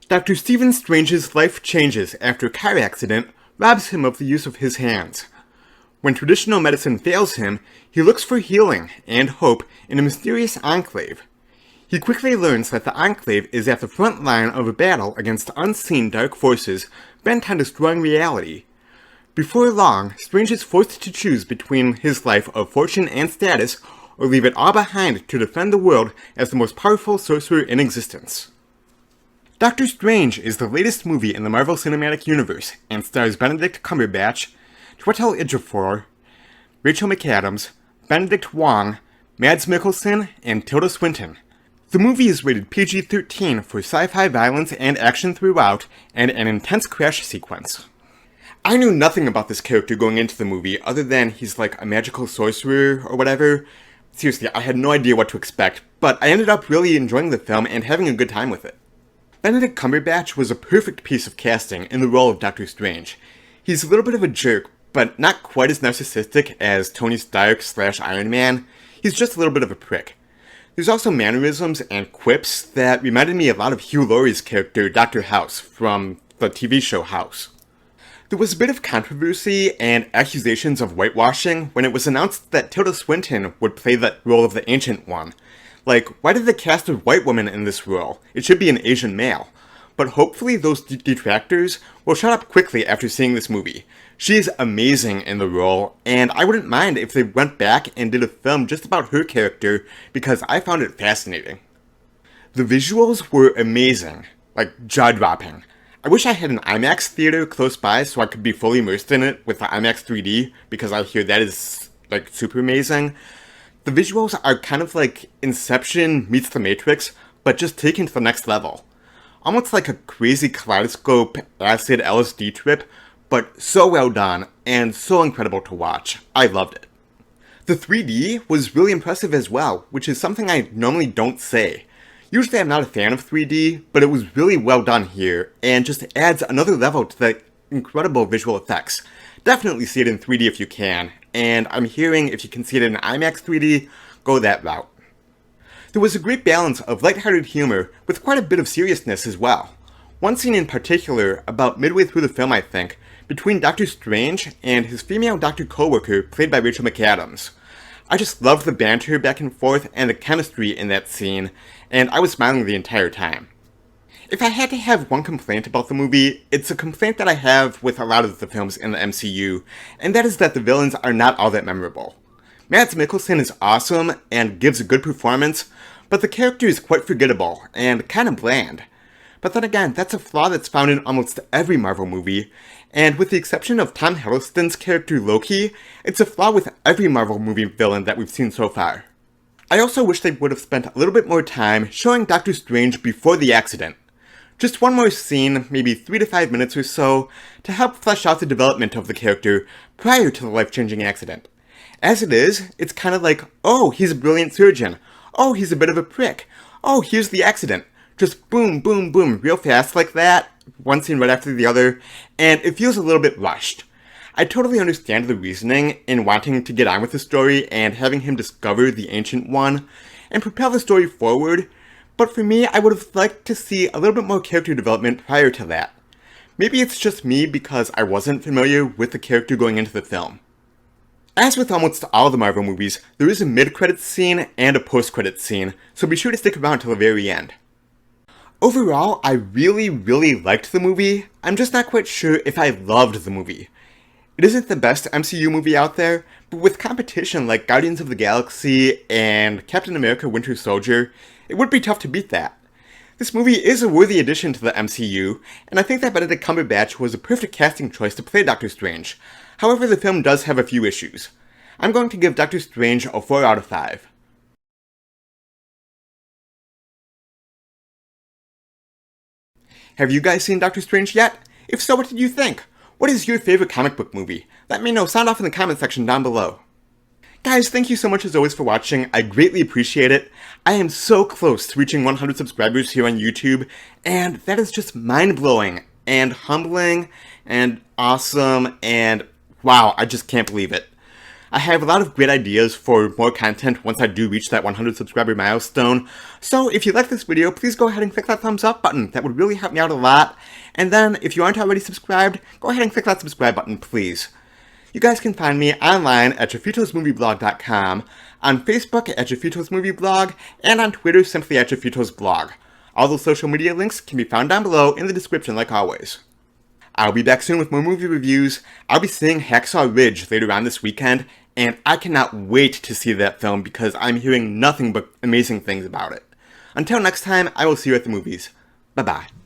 Dr. Stephen Strange's life changes after a car accident robs him of the use of his hands. When traditional medicine fails him, he looks for healing and hope in a mysterious enclave. He quickly learns that the enclave is at the front line of a battle against unseen dark forces bent on destroying reality. Before long, Strange is forced to choose between his life of fortune and status, or leave it all behind to defend the world as the most powerful sorcerer in existence. Doctor Strange is the latest movie in the Marvel Cinematic Universe, and stars Benedict Cumberbatch, Chiwetel Ejiofor, Rachel McAdams, Benedict Wong, Mads Mikkelsen, and Tilda Swinton. The movie is rated PG-13 for sci-fi violence and action throughout, and an intense crash sequence. I knew nothing about this character going into the movie, other than he's like a magical sorcerer or whatever. Seriously, I had no idea what to expect, but I ended up really enjoying the film and having a good time with it. Benedict Cumberbatch was a perfect piece of casting in the role of Doctor Strange. He's a little bit of a jerk, but not quite as narcissistic as Tony Stark / Iron Man. He's just a little bit of a prick. There's also mannerisms and quips that reminded me a lot of Hugh Laurie's character Dr. House from the TV show House. There was a bit of controversy and accusations of whitewashing when it was announced that Tilda Swinton would play the role of the Ancient One. Like, why did they cast a white woman in this role? It should be an Asian male. But hopefully those detractors will shut up quickly after seeing this movie. She is amazing in the role, and I wouldn't mind if they went back and did a film just about her character, because I found it fascinating. The visuals were amazing, like jaw-dropping. I wish I had an IMAX theater close by so I could be fully immersed in it with the IMAX 3D, because I hear that is, like, super amazing. The visuals are kind of like Inception meets The Matrix, but just taken to the next level. Almost like a crazy kaleidoscope acid LSD trip, but so well done and so incredible to watch. I loved it. The 3D was really impressive as well, which is something I normally don't say. Usually I'm not a fan of 3D, but it was really well done here, and just adds another level to the incredible visual effects. Definitely see it in 3D if you can, and I'm hearing if you can see it in IMAX 3D, go that route. There was a great balance of lighthearted humor with quite a bit of seriousness as well. One scene in particular, about midway through the film I think, between Doctor Strange and his female doctor co-worker played by Rachel McAdams. I just loved the banter back and forth and the chemistry in that scene, and I was smiling the entire time. If I had to have one complaint about the movie, it's a complaint that I have with a lot of the films in the MCU, and that is that the villains are not all that memorable. Mads Mikkelsen is awesome and gives a good performance, but the character is quite forgettable and kind of bland. But then again, that's a flaw that's found in almost every Marvel movie, and with the exception of Tom Hiddleston's character Loki, it's a flaw with every Marvel movie villain that we've seen so far. I also wish they would have spent a little bit more time showing Doctor Strange before the accident. Just one more scene, maybe 3 to 5 minutes or so, to help flesh out the development of the character prior to the life-changing accident. As it is, it's kind of like, oh, he's a brilliant surgeon. Oh, he's a bit of a prick. Oh, here's the accident. Just boom, boom, boom, real fast like that, one scene right after the other, and it feels a little bit rushed. I totally understand the reasoning in wanting to get on with the story and having him discover the Ancient One and propel the story forward, but for me, I would have liked to see a little bit more character development prior to that. Maybe it's just me because I wasn't familiar with the character going into the film. As with almost all the Marvel movies, there is a mid-credits scene and a post-credits scene, so be sure to stick around till the very end. Overall, I really liked the movie. I'm just not quite sure if I loved the movie. It isn't the best MCU movie out there, but with competition like Guardians of the Galaxy and Captain America Winter Soldier, it would be tough to beat that. This movie is a worthy addition to the MCU, and I think that Benedict Cumberbatch was a perfect casting choice to play Doctor Strange. However, the film does have a few issues. I'm going to give Doctor Strange a 4 out of 5. Have you guys seen Doctor Strange yet? If so, what did you think? What is your favorite comic book movie? Let me know, sound off in the comment section down below. Guys, thank you so much as always for watching, I greatly appreciate it. I am so close to reaching 100 subscribers here on YouTube, and that is just mind-blowing, and humbling, and awesome, and wow, I just can't believe it. I have a lot of great ideas for more content once I do reach that 100 subscriber milestone, so if you like this video, please go ahead and click that thumbs up button. That would really help me out a lot. And then, if you aren't already subscribed, go ahead and click that subscribe button, please. You guys can find me online at jeffitosmovieblog.com, on Facebook at jeffitosmovieblog, and on Twitter simply at jeffitosblog. All those social media links can be found down below in the description like always. I'll be back soon with more movie reviews. I'll be seeing Hacksaw Ridge later on this weekend, and I cannot wait to see that film because I'm hearing nothing but amazing things about it. Until next time, I will see you at the movies. Bye-bye.